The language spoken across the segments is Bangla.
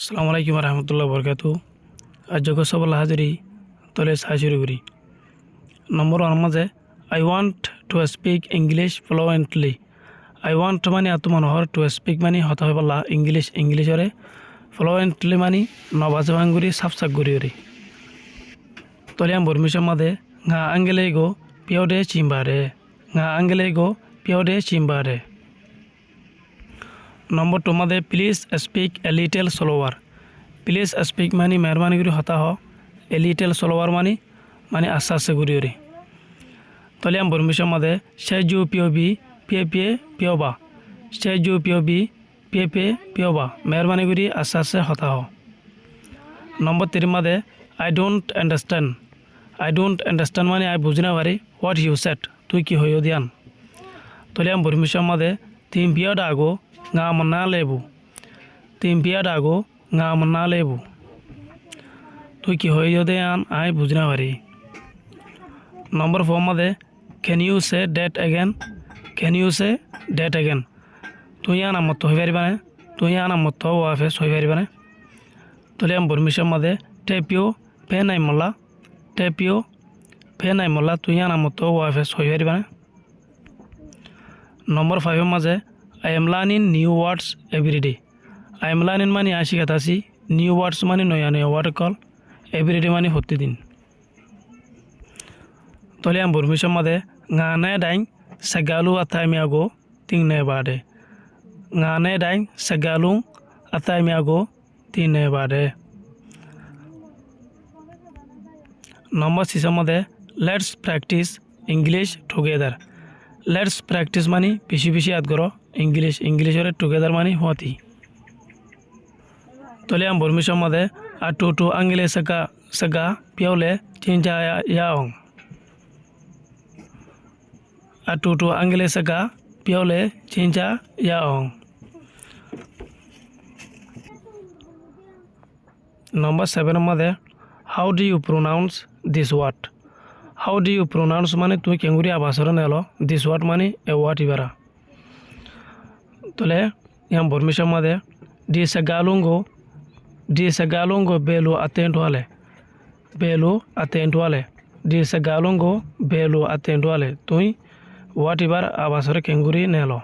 আসসালামু আলাইকুম রহমতুল্লাহ বরকাতু। আজ যোগ সবল হাজিরি তলে সাহায্য করি। নম্বর ওয়ান মাঝে I want to speak English fluently. I want মানে আত্মমনোহর, টু স্পিক মানে হতা হয় বলা ইংলিশরে, ফ্লুয়েন্টলি মানে নবাজে ভাঙ্গুরি সাফসাক গুরি তলিয়াম বর্মিশর মাঝে ngা আঙ্গেলে গো পিওডে চিম্বারে, ngা আঙ্গেলে গো পিওডে চিম্বারে। নম্বর টু মাঝে please speak a little slower. Please speak মানে মেহরবানি করে হতা হ, এ লিটল স্লোয়ার মানে আস্তে আস্তে ঘুরি তাহলে আমি বর্মিশর মাঝে সে জু পিও বি পিয়ে পিয়ে পিও বা, সে জু পিও বি পিয়ে পিয়ে পিও বা মেহরবানি করে আস্তে আস্তে হতা হ। নম্বর তিন মাঝে আই ডোন্ট আন্ডারস্ট্যান্ড মানে আই বুঝি না পারি, হোয়াট ইউ সেট তুই কি হইও দিয়ান। তাহলে আমি বর্মিশর মাঝে তিন পিয়া ডাগো ngā mana lebu, তিন পিয়া ডাগো ngā mana lebu তুই কি হয়ে যদি আন আই বুঝি না পারি। নম্বর ফোর মাঝে can you say that again, তুই আন আমত হয়ে পারিবানে, তুই আন আমত ওয়াফেস হয়ে পারিবানে। তাহলে আমি বর্মিশর মাঝে টেপিও ফে নাই মল্লা তুই আন আমত ওয়াফেস হয়ে পারিবানে। নম্বর ফাইভের মাঝে I am learning new words every day. I am learning মানে আশি কাতাসি, নিউ ওয়ার্ডস মানে নয়া ওয়ার্ড কল, এভরিডে মানে প্রতিদিন। তাহলে আমি বর্মিশর মাঝে ngā ne daing segalu atai miago ting ne bade, ngā ne daing segalu atai miago ting ne bade। নম্বর সিক্সের মাঝে let's practice English together. Let's practice মানে বেশি বেশি ইয়াদ করো ইংলিশরে টুগেদার মানে হতি। তাহলে আমি বর্মিশর মাঝে আর টু আঙ্গিলে সেগা পিয়াউলে চিনচা ইয়াং, আর টু আঙ্গিলে সেগা পিয়াউলে চিনচা ইয়াং। নম্বর সেভেনের মাঝে how do you pronounce this word. How do you pronounce মানে তুই কেঙ্গুরি আবাসরে নেলো, দিস ওয়ার্ড মানে এ ওয়ার্ড ইবারা। তাহলে ইয়াম বর্মিশর মাঝে ডি সেগালুঙ্গো বেলু আতেন্টুয়ালে, ডি সেগালুঙ্গো বেলু আতেন্টুয়ালে তুই ওয়ার্ড ইবার আবাসরে কেঙ্গুরি নেলো।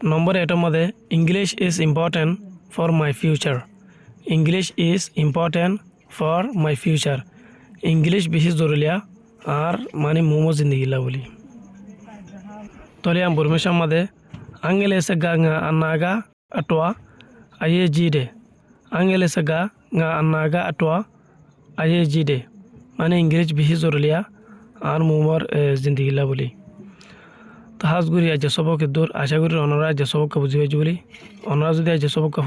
নম্বর এটার মাঝে English is important for my future. English is important for my future, English বেশি জরুরিয়া আর মানে মোমো জিন্দিগিলা বলি। তাহলে আমি বর্মিশর মাঝে আঙ্গেলে সেগা ngā আন্নাগা আটোয়া আইয়ে জিডে, আঙ্গেলে সেগা ngā আন্নাগা আটোয়া আইয়ে জিডে মানে ইংলিশ বেশি জরুরিয়া আর মোমোর জিন্দিগিলা বলি। তো হাজগুড়ি আজ সবকে দূর আশা করি অনরা আজ সবকে বুঝি পাইছি বলি। অনরা যদি আজ সবকে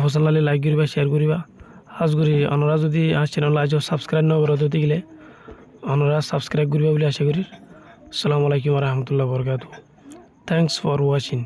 পছন্দ লাগে লাইক করিবা, শেয়ার করিবা। হাজগুড়ি অনরা যদি আর চ্যানেল আজ সাবস্ক্রাইব না করা দিতে গেলে অনরা সাবস্ক্রাইব করিবা বলে আশা করি। আসসালামু আলাইকুম রহমতুল্লাহ বরকাতু। Thanks for watching.